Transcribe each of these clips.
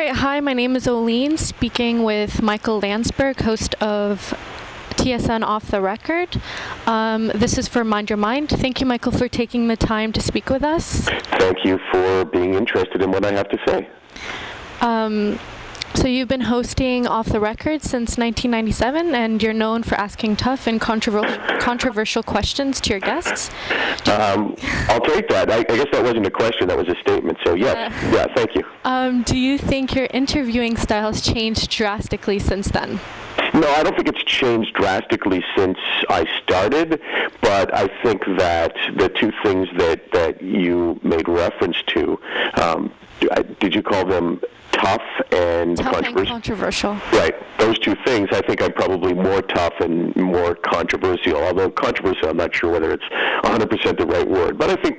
right, hi, my name is Oline, speaking with Michael Landsberg, host of TSN Off the Record. This is for Mind Your Mind. Thank you, Michael, for taking the time to speak with us. Thank you for being interested in what I have to say. So you've been hosting Off the Record since 1997, and you're known for asking tough and controversial questions to your guests. I'll take that. I guess that wasn't a question, that was a statement. So yes, thank you. Do you think your interviewing style has changed drastically since then? No, I don't think it's changed drastically since I started, but I think that the two things that you made reference to, did you call them tough and controversial? Right. Those two things, I think I'm probably more tough and more controversial. Although controversial, I'm not sure whether it's 100% the right word. But I think,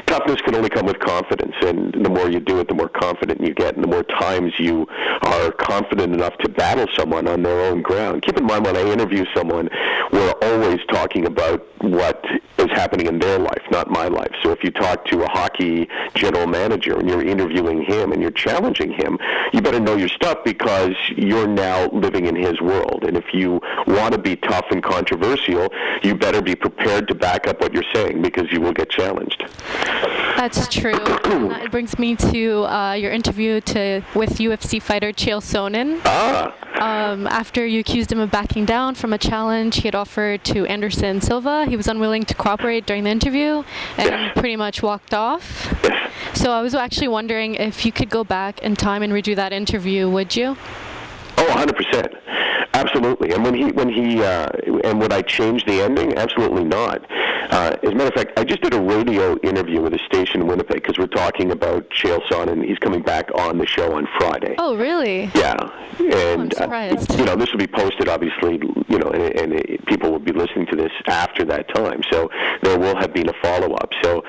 toughness can only come with confidence. And the more you do it, the more confident you get. And the more times you are confident enough to battle someone on their own ground. Keep in mind, when I interview someone, we're always talking about what is happening in their life, not my life. So if you talk to a hockey general manager and you're interviewing him and you're challenging him, you better know your stuff because you're now living in his world. And if you want to be tough and controversial, you better be prepared to back up what you're saying because you will get challenged. That's true. That brings me to your interview with UFC fighter Chael Sonnen. After you accused him of backing down from a challenge he had offered to Anderson Silva, he was unwilling to cooperate during the interview and pretty much walked off. So I was actually wondering if you could go back in time and redo that interview, would you? Oh, 100%. Absolutely. And would I change the ending? Absolutely not. As a matter of fact, I just did a radio interview with a station in Winnipeg because we're talking about Chael Sonnen. He's coming back on the show on Friday. Oh, really? Yeah. And, I'm surprised. This will be posted, obviously, and people will be listening to this after that time. So there will have been a follow-up. So,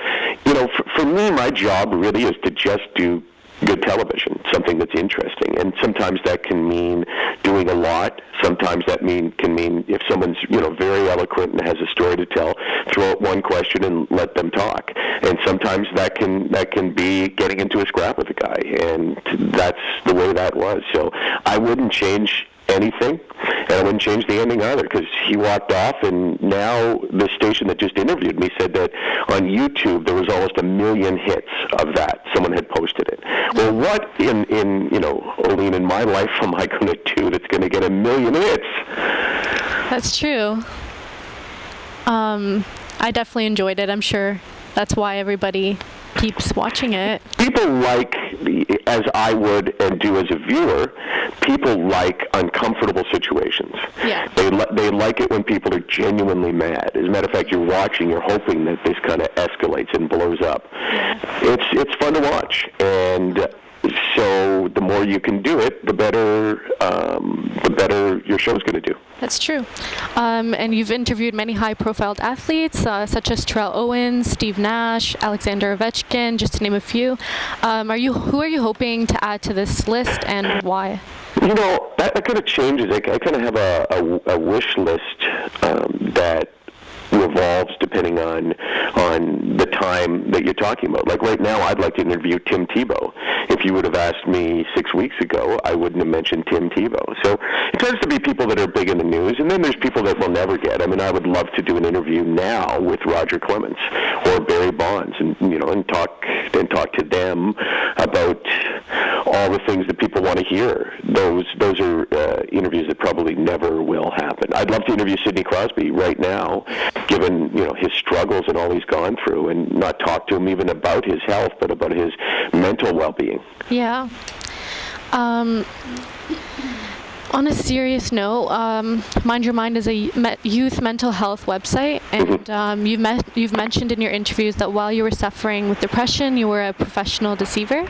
for me, my job really is to just do good television, something that's interesting. And sometimes that can mean doing a lot. Sometimes that can mean if someone's, very eloquent and has a story to tell, throw out one question and let them talk. And sometimes that can be getting into a scrap with a guy. And that's the way that was. So I wouldn't change anything, and I wouldn't change the ending either because he walked off, and now the station that just interviewed me said that on YouTube there was almost 1 million hits of that. Someone had posted it. Well, what in Oline, in my life am I going to do that's going to get 1 million hits? That's true. I definitely enjoyed it. I'm sure that's why everybody keeps watching it. People like, as I would and do as a viewer, people like uncomfortable situations. Yeah. They like it when people are genuinely mad. As a matter of fact, you're watching, you're hoping that this kind of escalates and blows up. Yeah. It's fun to watch, and so the more you can do it, the better your show's going to do. That's true. And you've interviewed many high-profile athletes, such as Terrell Owens, Steve Nash, Alexander Ovechkin, just to name a few. Who are you hoping to add to this list, and why? That kind of changes. I kind of have a wish list that revolves depending on the time that you're talking about. Like right now, I'd like to interview Tim Tebow. If you would have asked me 6 weeks ago, I wouldn't have mentioned Tim Tebow. So it tends to be people that are big in the news, and then there's people that we'll never get. I mean, I would love to do an interview now with Roger Clemens or Barry Bonds, and talk to them about all the things that people want to hear. Those are interviews that probably never will happen. I'd love to interview Sidney Crosby right now, given his struggles and all he's gone through, and not talk to him even about his health, but about his mental well-being. Yeah. On a serious note, Mind Your Mind is a youth mental health website, and you've mentioned in your interviews that while you were suffering with depression, you were a professional deceiver,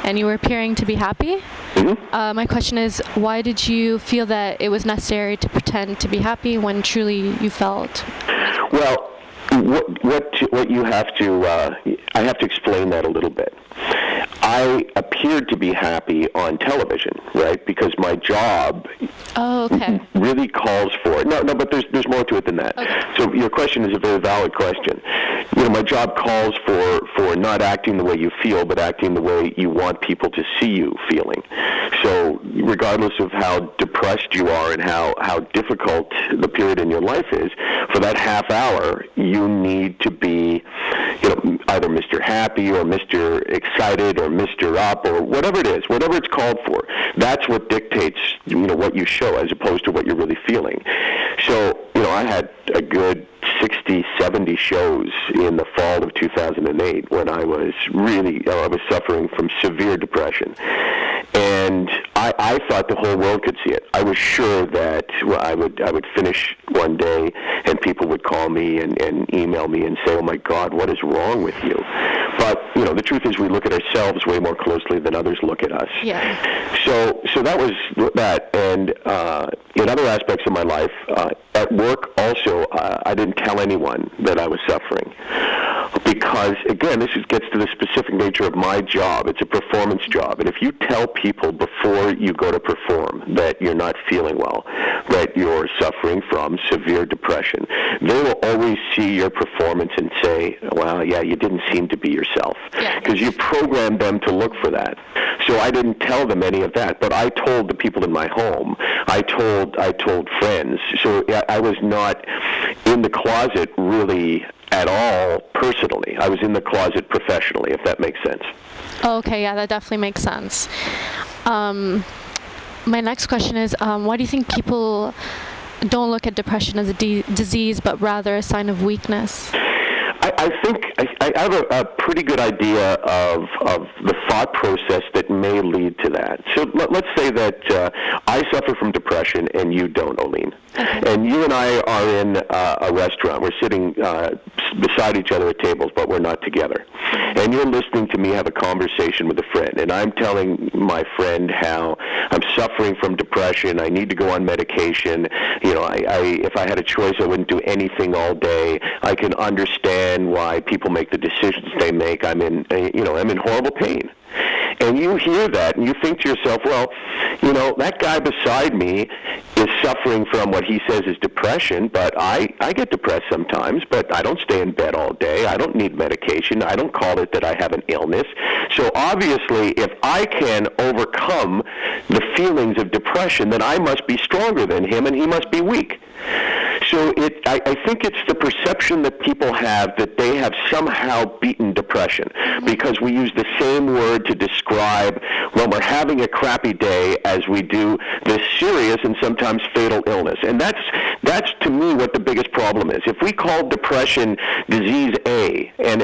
and you were appearing to be happy. Mm-hmm. My question is, why did you feel that it was necessary to pretend to be happy when truly you felt? Well, what you have to, I have to explain that a little bit. I appeared to be happy on television, right? Because my job really calls for it. No, but there's more to it than that. Okay. So your question is a very valid question. My job calls for not acting the way you feel, but acting the way you want people to see you feeling. So regardless of how depressed you are and how difficult the period in your life is, for that half hour, you need to be, either Mr. Happy or Mr. Excited or Mr. Up or whatever it is, whatever it's called for. That's what dictates, what you show as opposed to what you're really feeling. So, I had a good 60, 70 shows in the fall of 2008 when I was suffering from severe depression. And I thought the whole world could see it. I was sure that I would finish one day and people would call me and email me and say, "Oh my God, what is wrong with you?" But, the truth is we look at ourselves way more closely than others look at us. Yeah. So that was that. And in other aspects of my life, at work also, I didn't tell anyone that I was suffering. Because, again, this gets to the specific nature of my job. It's a performance job. And if you tell people before you go to perform that you're not feeling well, that you're suffering from severe depression, they will always see your performance and say, "Well, yeah, you didn't seem to be yourself." Because you programmed them to look for that. So I didn't tell them any of that. But I told the people in my home. I told friends. So I was not in the closet really at all personally. I was in the closet professionally, if that makes sense. Okay, yeah, that definitely makes sense. My next question is, why do you think people don't look at depression as a disease, but rather a sign of weakness? I think I have a pretty good idea of the thought process that may lead to that. So let's say that I suffer from depression and you don't, Olene. Okay. And you and I are in a restaurant. We're sitting beside each other at tables, but we're not together. And you're listening to me have a conversation with a friend, and I'm telling my friend how I'm suffering from depression. I need to go on medication. If I had a choice, I wouldn't do anything all day. I can understand why people make the decisions they make. I'm in horrible pain. And you hear that, and you think to yourself, well, that guy beside me is suffering from what he says is depression, but I get depressed sometimes, but I don't stay in bed all day. I don't need medication. I don't call it that I have an illness. So obviously, if I can overcome the feelings of depression, then I must be stronger than him, and he must be weak. So I think it's the perception that people have that they have somehow beaten depression, because we use the same word to describe when we're having a crappy day as we do this serious and sometimes fatal illness. And that's to me what the biggest problem is. If we call depression disease A, and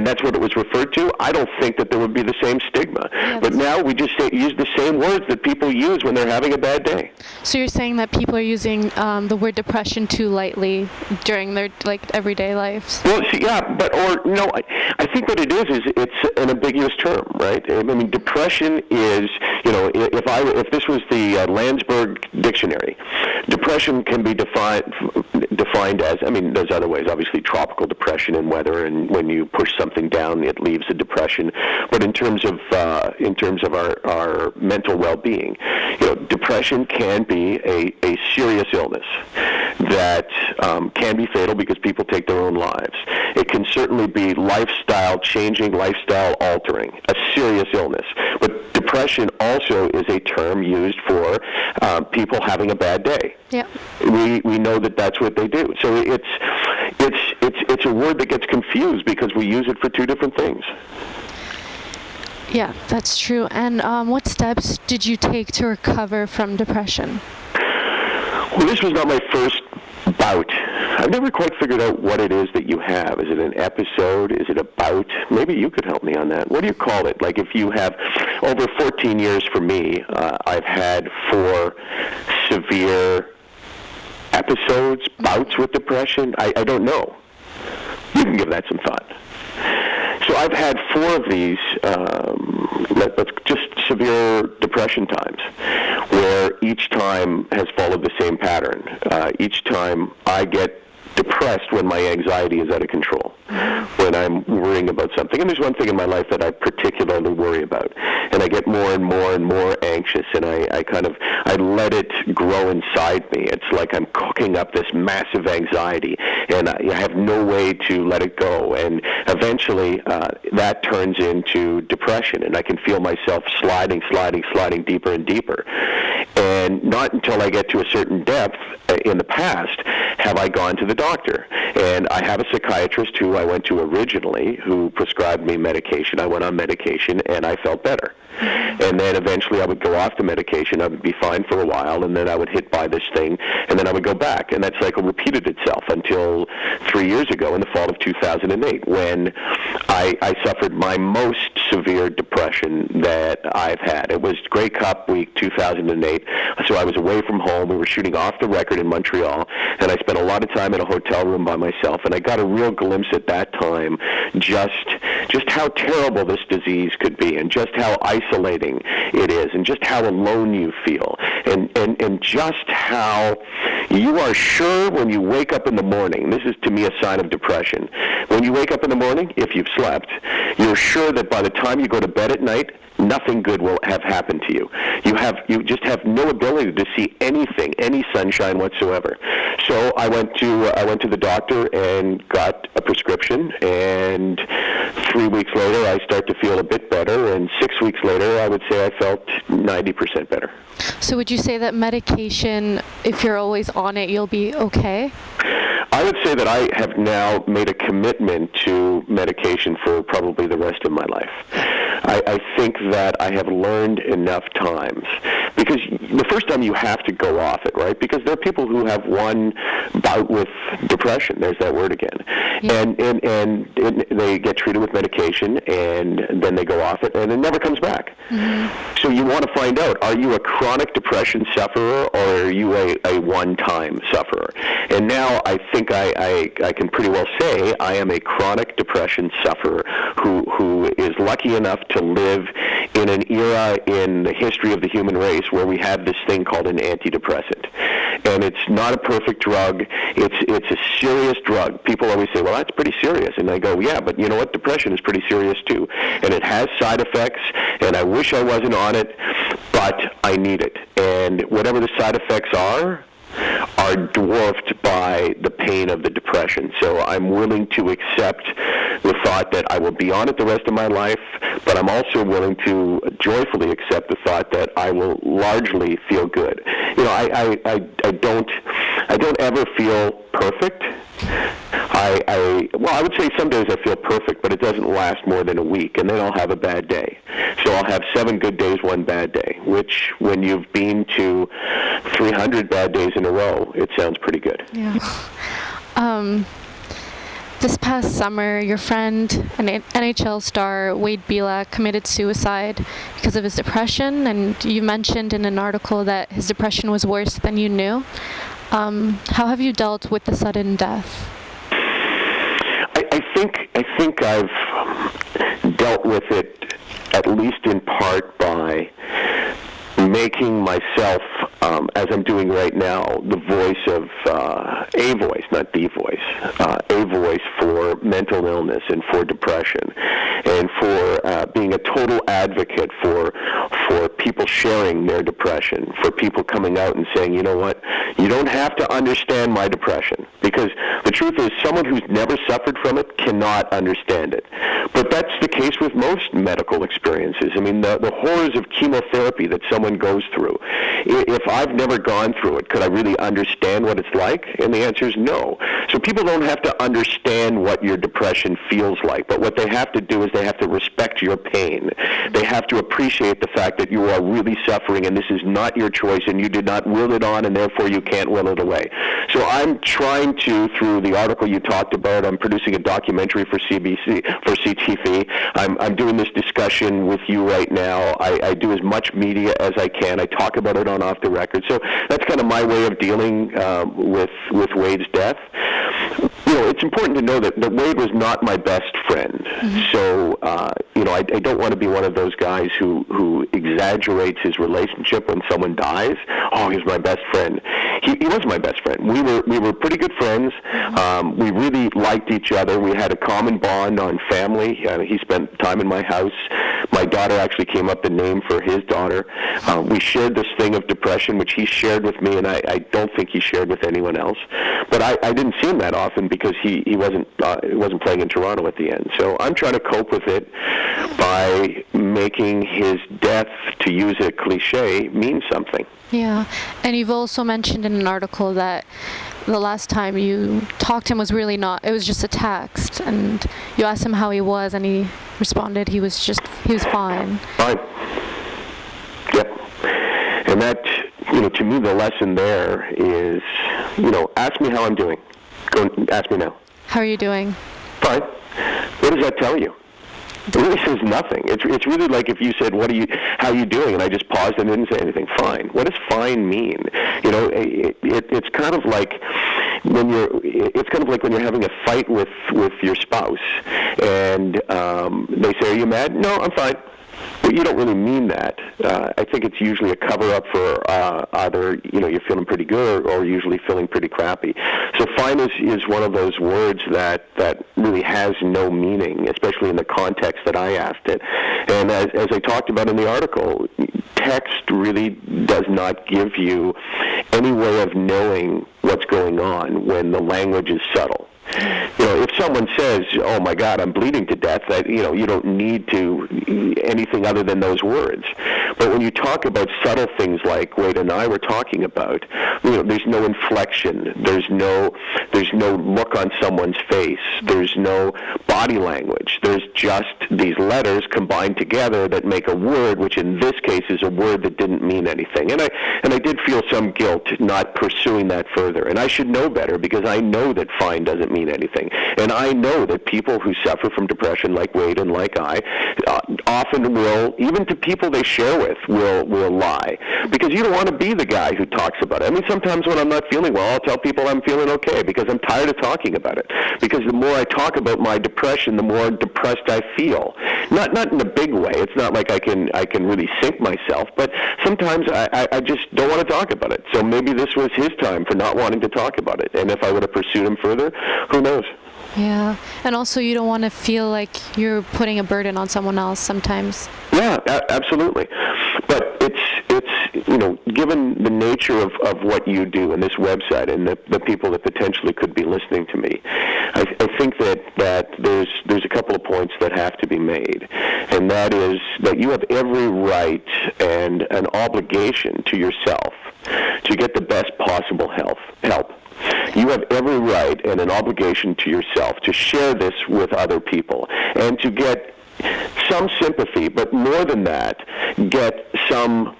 that's what it was referred to, I don't think that there would be the same stigma. Yeah, but now we just use the same words that people use when they're having a bad day. So you're saying that people are using the word depression too lightly during their everyday lives? Well, I think what it is it's an ambiguous term, right? I mean, depression is, if this was the Landsberg dictionary, depression can be defined as, there's other ways, obviously tropical depression and weather, and when you push something down, it leaves a depression. But in terms of our mental well-being, depression can be a serious illness that can be fatal because people take their own lives. It can certainly be lifestyle-changing, lifestyle-altering, a serious illness. But depression also is a term used for people having a bad day. Yeah. We know that that's what they do. So it's a word that gets confused because we use it for two different things. Yeah, that's true. And what steps did you take to recover from depression? Well, this was not my first bout. I've never quite figured out what it is that you have. Is it an episode? Is it a bout? Maybe you could help me on that. What do you call it? Like if you have, over 14 years for me, I've had 4 severe episodes, bouts with depression. I don't know. You can give that some thought. So I've had 4 of these, let's just severe depression times, where each time has followed the same pattern. Each time I get depressed when my anxiety is out of control. when I'm worrying about something. And there's one thing in my life that I particularly worry about, and I get more and more and more anxious, and I let it grow inside me. It's like I'm cooking up this massive anxiety, and I have no way to let it go. And eventually, that turns into depression, and I can feel myself sliding deeper and deeper. And not until I get to a certain depth in the past have I gone to the doctor. And I have a psychiatrist who I went to originally who prescribed me medication. I went on medication, and I felt better. And then eventually I would go off the medication. I would be fine for a while, and then I would hit by this thing, and then I would go back. And that cycle repeated itself until 3 years ago in the fall of 2008 when I suffered my most severe depression that I've had. It was Grey Cup week 2008, so I was away from home. We were shooting Off the Record in Montreal, and I spent a lot of time in a hotel room by myself, and I got a real glimpse at that time just how terrible this disease could be, and just how isolating it is, and just how alone you feel, and just how you are sure when you wake up in the morning, this is to me a sign of depression, when you wake up in the morning, if you've slept, you're sure that by the time you go to bed at night, nothing good will have happened to you. You just have no ability to see anything, any sunshine whatsoever. So I went to the doctor and got a prescription, and 3 weeks later I start to feel a bit better, and 6 weeks later I would say I felt 90% better. So would you say that medication, if you're always on it, you'll be okay? I would say that I have now made a commitment to medication for probably the rest of my life. I think that I have learned enough times, because the first time you have to go off it, right? Because there are people who have one bout with depression, there's that word again, and they get treated with medication, and then they go off it, and it never comes back. So you want to find out, are you a chronic depression sufferer, or are you a one-time sufferer? And now I think I can pretty well say I am a chronic depression sufferer who is lucky enough to live in an era in the history of the human race where we have this thing called an antidepressant. And it's not a perfect drug. It's a serious drug. People always say, well, that's pretty serious. And I go, yeah, but you know what? Depression is pretty serious too. And it has side effects, and I wish I wasn't on it, but I need it. And whatever the side effects are dwarfed by the pain of the depression. So I'm willing to accept the thought that I will be on it the rest of my life, but I'm also willing to joyfully accept the thought that I will largely feel good. You know, I don't ever feel perfect. I would say some days I feel perfect, but it doesn't last more than a week, and then I'll have a bad day. So I'll have 7 good days, 1 bad day, which when you've been to 300 bad days in a row, it sounds pretty good. Yeah. This past summer, your friend, an NHL star, Wade Belak, committed suicide because of his depression, and you mentioned in an article that his depression was worse than you knew. How have you dealt with the sudden death? I think I've dealt with it at least in part by making myself, as I'm doing right now, the voice of a voice, not the voice, a voice for mental illness and for depression, and for being a total advocate for people sharing their depression, for people coming out and saying, you know what, you don't have to understand my depression, because the truth is someone who's never suffered from it cannot understand it. But that's the case with most medical experiences. I mean, the horrors of chemotherapy that someone goes through, if I've never gone through it, could I really understand what it's like? And the answer is no. So people don't have to understand what your depression feels like, but what they have to do is they have to respect your pain. They have to appreciate the fact that you are really suffering and this is not your choice and you did not will it on and therefore you can't will it away. So I'm trying to, through the article you talked about, I'm producing a documentary for CTV. I'm doing this discussion with you right now. I do as much media as I can. I talk about it on Off the Record. So that's kind of my way of dealing with Wade's death. You know, it's important to know that Wade was not my best friend. Mm-hmm. So, you know, I don't want to be one of those guys who exaggerates his relationship when someone dies. Oh, he's my best friend. he was my best friend. We were pretty good friends. We really liked each other. We had a common bond on family. He spent time in my house. My daughter actually came up the name for his daughter. We shared this thing of depression, which he shared with me, and I don't think he shared with anyone else. But I didn't see him that often because he wasn't playing in Toronto at the end. So I'm trying to cope with it by making his death, to use a cliche, mean something. Yeah, and you've also mentioned in an article that the last time you talked to him was really not, it was just a text, and you asked him how he was, and he responded he was fine. Fine. Yep. And that, to me, the lesson there is, ask me how I'm doing. Go and ask me now. How are you doing? Fine. What does that tell you? It really says nothing. It's really like if you said, how are you doing? And I just paused and didn't say anything. Fine. What does fine mean? It's kind of like when you're having a fight with your spouse, and they say, "Are you mad?" "No, I'm fine." But you don't really mean that. I think it's usually a cover-up for either, you're feeling pretty good or usually feeling pretty crappy. So fine is one of those words that really has no meaning, especially in the context that I asked it. And as I talked about in the article, text really does not give you any way of knowing what's going on when the language is subtle. If someone says, "Oh my God, I'm bleeding to death," you don't need anything other than those words. But when you talk about subtle things like Wade and I were talking about, there's no inflection, there's no look on someone's face, there's no body language. There's just these letters combined together that make a word, which in this case is a word that didn't mean anything. And I did feel some guilt not pursuing that further. And I should know better because I know that fine doesn't mean anything. And I know that people who suffer from depression, like Wade and like I, often will, even to people they share with, will lie. Because you don't want to be the guy who talks about it. I mean, sometimes when I'm not feeling well, I'll tell people I'm feeling okay because I'm tired of talking about it. Because the more I talk about my depression, the more depressed I feel. Not in a big way. It's not like I can really sink myself, but sometimes I just don't want to talk about it. So maybe this was his time for not wanting to talk about it. And if I would have pursued him further, who knows? Yeah, and also you don't want to feel like you're putting a burden on someone else sometimes. Yeah, absolutely. But it's given the nature of what you do and this website and the people that potentially could be listening to me, I think that there's a couple of points that have to be made, and that is that you have every right and an obligation to yourself to get the best possible help. You have every right and an obligation to yourself to share this with other people and to get some sympathy, but more than that, get some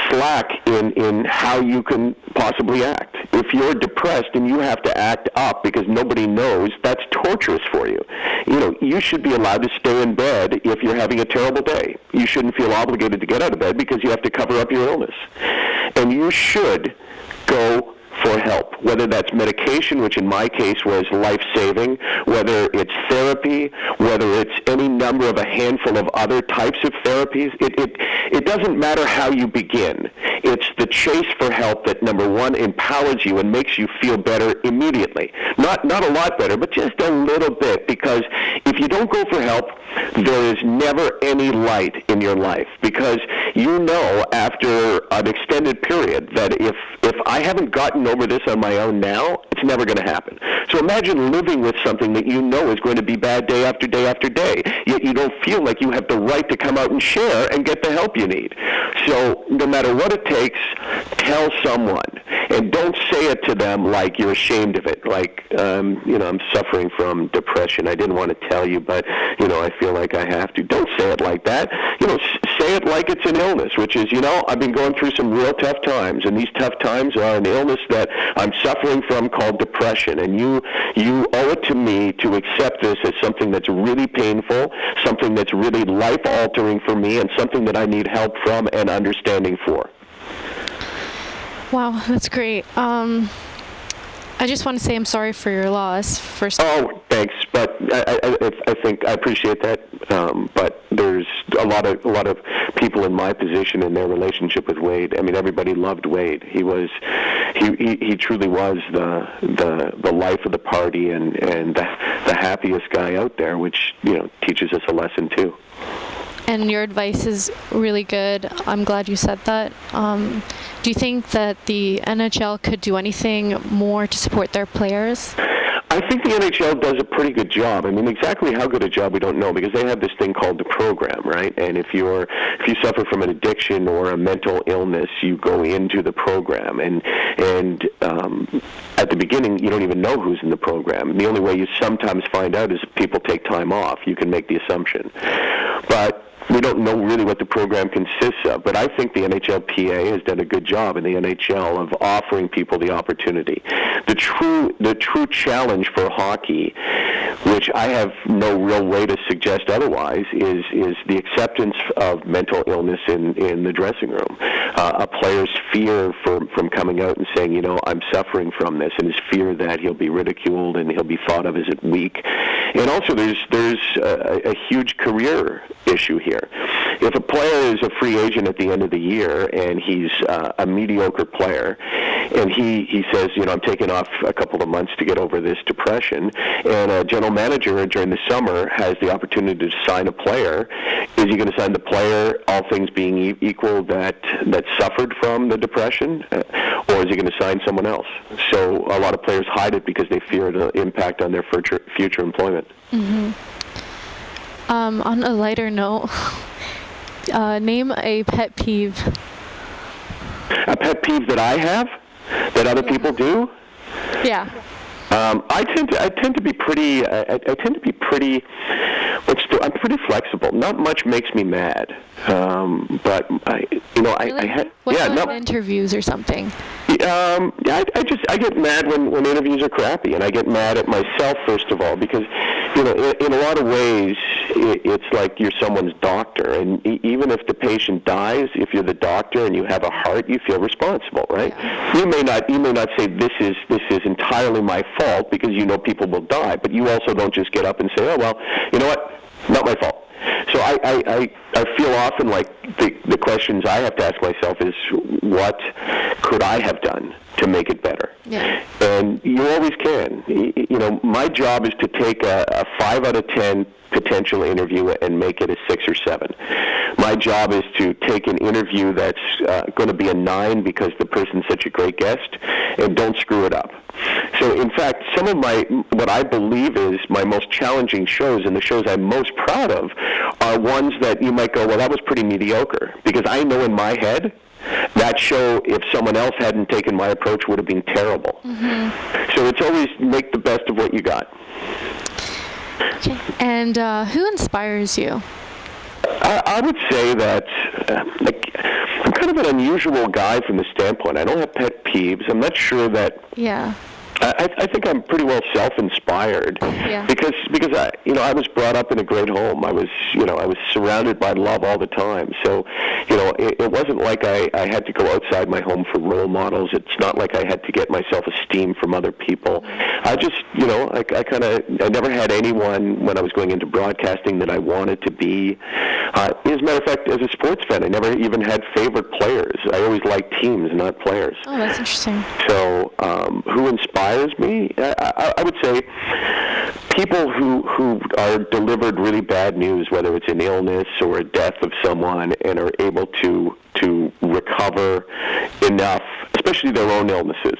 slack in how you can possibly act. If you're depressed and you have to act up because nobody knows, that's torturous for you. You should be allowed to stay in bed if you're having a terrible day. You shouldn't feel obligated to get out of bed because you have to cover up your illness. And you should go for help, whether that's medication, which in my case was life-saving, whether it's therapy, whether it's any number of a handful of other types of therapies. It doesn't matter how you begin. It's the chase for help that, number one, empowers you and makes you feel better immediately. Not a lot better, but just a little bit, because if you don't go for help, there is never any light in your life, because you know after an extended period that if I haven't gotten over this on my own now, it's never going to happen. So imagine living with something that you know is going to be bad day after day after day, yet you don't feel like you have the right to come out and share and get the help you need. So no matter what it takes, tell someone. And don't say it to them like you're ashamed of it, like, I'm suffering from depression. I didn't want to tell you, but, I feel like I have to. Don't say it like that. Say it like it's an illness, which is, I've been going through some real tough times, and these tough times are an illness that I'm suffering from called depression, and you owe it to me to accept this as something that's really painful, something that's really life-altering for me, and something that I need help from and understanding for. Wow, that's great. I just want to say I'm sorry for your loss. First. Oh, thanks. But I think I appreciate that. But there's was a lot of people in my position in their relationship with Wade. I mean, everybody loved Wade. He truly was the life of the party and the happiest guy out there, which teaches us a lesson too. And your advice is really good. I'm glad you said that. Do you think that the NHL could do anything more to support their players? I think the NHL does a pretty good job. I mean, exactly how good a job we don't know, because they have this thing called the program, right? And if you suffer from an addiction or a mental illness, you go into the program, and at the beginning you don't even know who's in the program. The only way you sometimes find out is if people take time off. You can make the assumption, but we don't know really what the program consists of. But I think the NHLPA has done a good job in the NHL of offering people the opportunity. The true challenge for hockey, which I have no real way to suggest otherwise, is the acceptance of mental illness in the dressing room. A player's fear from coming out and saying, I'm suffering from this, and his fear that he'll be ridiculed and he'll be thought of as weak. And also there's a huge career issue here. If a player is a free agent at the end of the year and he's a mediocre player, and he says, I'm taking off a couple of months to get over this depression, and a general manager during the summer has the opportunity to sign a player, is he going to sign the player, all things being equal, that suffered from the depression, or is he going to sign someone else? So a lot of players hide it because they fear the impact on their future employment. Mm-hmm. On a lighter note, name a pet peeve. A pet peeve that I have, that other people do? Yeah. I tend to be pretty. I'm pretty flexible. Not much makes me mad, but Really? What's on interviews or something? I get mad when interviews are crappy, and I get mad at myself first of all, because in a lot of ways it's like you're someone's doctor, and even if the patient dies, if you're the doctor and you have a heart, you feel responsible, right? Yeah. You may not say this is entirely my fault, because people will die, but you also don't just get up and say, oh well, you know what, not my fault. So I feel often like the questions I have to ask myself is, what could I have done to make it better? Yeah. And you always can. My job is to take a 5 out of 10 potential interview and make it a 6 or 7. My job is to take an interview that's going to be a 9 because the person's such a great guest, and don't screw it up. So, in fact, some of what I believe is my most challenging shows, and the shows I'm most proud of, are ones that you might go, well, that was pretty mediocre, because I know in my head that show, if someone else hadn't taken my approach, would have been terrible. Mm-hmm. So it's always make the best of what you got. Okay. And who inspires you? I would say that I'm kind of an unusual guy from the standpoint. I don't have pet peeves. I'm not sure that. Yeah. I think I'm pretty well self-inspired, because I was brought up in a great home. I was surrounded by love all the time. So it wasn't like I had to go outside my home for role models. It's not like I had to get myself esteem from other people. I just I never had anyone when I was going into broadcasting that I wanted to be. As a matter of fact, as a sports fan, I never even had favorite players. I always liked teams, not players. Oh, that's interesting. So who inspires me? I would say people who are delivered really bad news, whether it's an illness or a death of someone, and are able to recover enough, especially their own illnesses,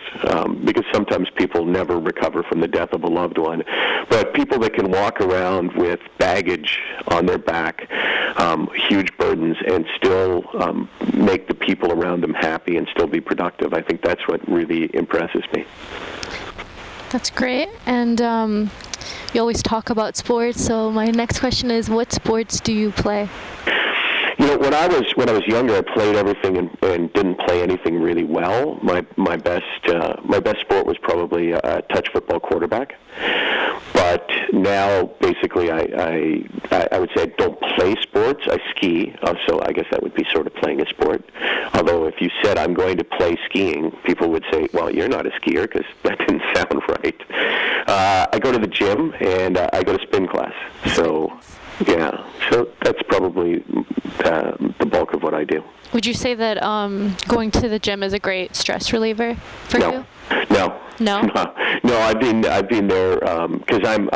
because sometimes people never recover from the death of a loved one, but people that can walk around with baggage on their back, huge burdens, and still make the people around them happy and still be productive. I think that's what really impresses me. That's great. And you always talk about sports, so my next question is, what sports do you play? When I was younger, I played everything and didn't play anything really well. My best sport was probably a touch football quarterback. But now, basically, I would say I don't play sports. I ski, so I guess that would be sort of playing a sport. Although if you said I'm going to play skiing, people would say, well, you're not a skier, because that didn't sound right. I go to the gym, and I go to spin class. So Yeah, so that's probably the bulk of what I do. Would you say that going to the gym is a great stress reliever for you? No. No? No, I've been there because I'm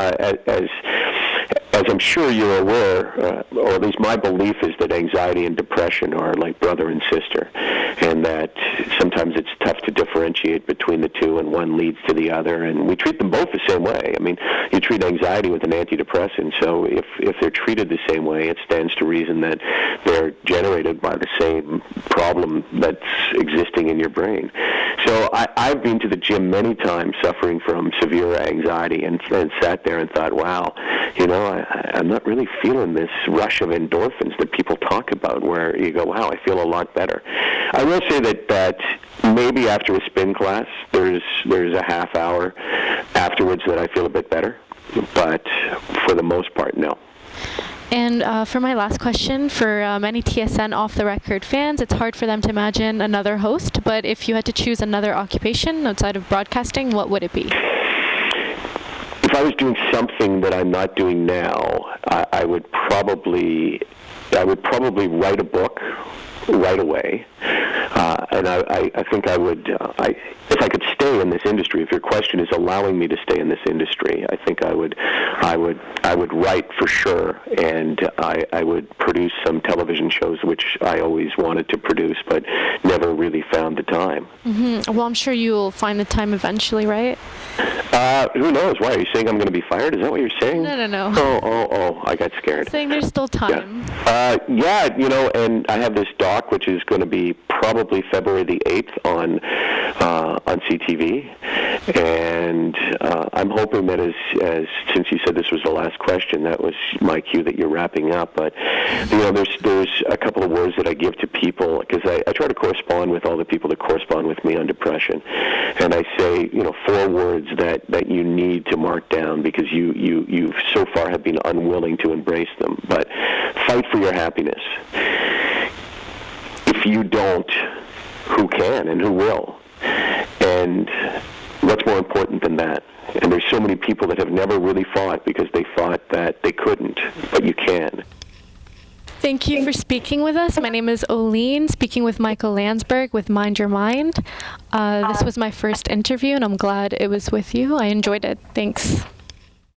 as I'm sure you're aware, or at least my belief is that anxiety and depression are like brother and sister, and that sometimes it's tough to differentiate between the two, and one leads to the other, and we treat them both the same way. I mean, you treat anxiety with an antidepressant, so if they're treated the same way, it stands to reason that they're generated by the same problem that's existing in your brain. So I've been to the gym many times suffering from severe anxiety and sat there and thought, wow, I'm not really feeling this rush of endorphins that people talk about where you go, wow, I feel a lot better. I will say that maybe after a spin class, there's a half hour afterwards that I feel a bit better, but for the most part, no. And for my last question, for many TSN off-the-record fans, it's hard for them to imagine another host, but if you had to choose another occupation outside of broadcasting, what would it be? If I was doing something that I'm not doing now, I would probably write a book right away, and I think I would, if I could stay in this industry. If your question is allowing me to stay in this industry, I think I would write for sure, and I would produce some television shows, which I always wanted to produce, but never really found the time. Mm-hmm. Well, I'm sure you'll find the time eventually, right? Who knows? Why? Are you saying I'm going to be fired? Is that what you're saying? No. Oh, I got scared. I'm saying there's still time. Yeah, and I have this doc, which is going to be probably February the 8th on CTV, and I'm hoping that as since you said this was the last question, that was my cue that you're wrapping up. But there's a couple of words that I give to people, because I try to correspond with all the people that correspond with me on depression, and I say 4 words that you need to mark down, because you so far have been unwilling to embrace them. But fight for your happiness. If you don't, who can and who will? And what's more important than that? And there's so many people that have never really fought because they thought that they couldn't, but you can. Thank you for speaking with us. My name is Oline, speaking with Michael Landsberg with Mind Your Mind. This was my first interview, and I'm glad it was with you. I enjoyed it. Thanks.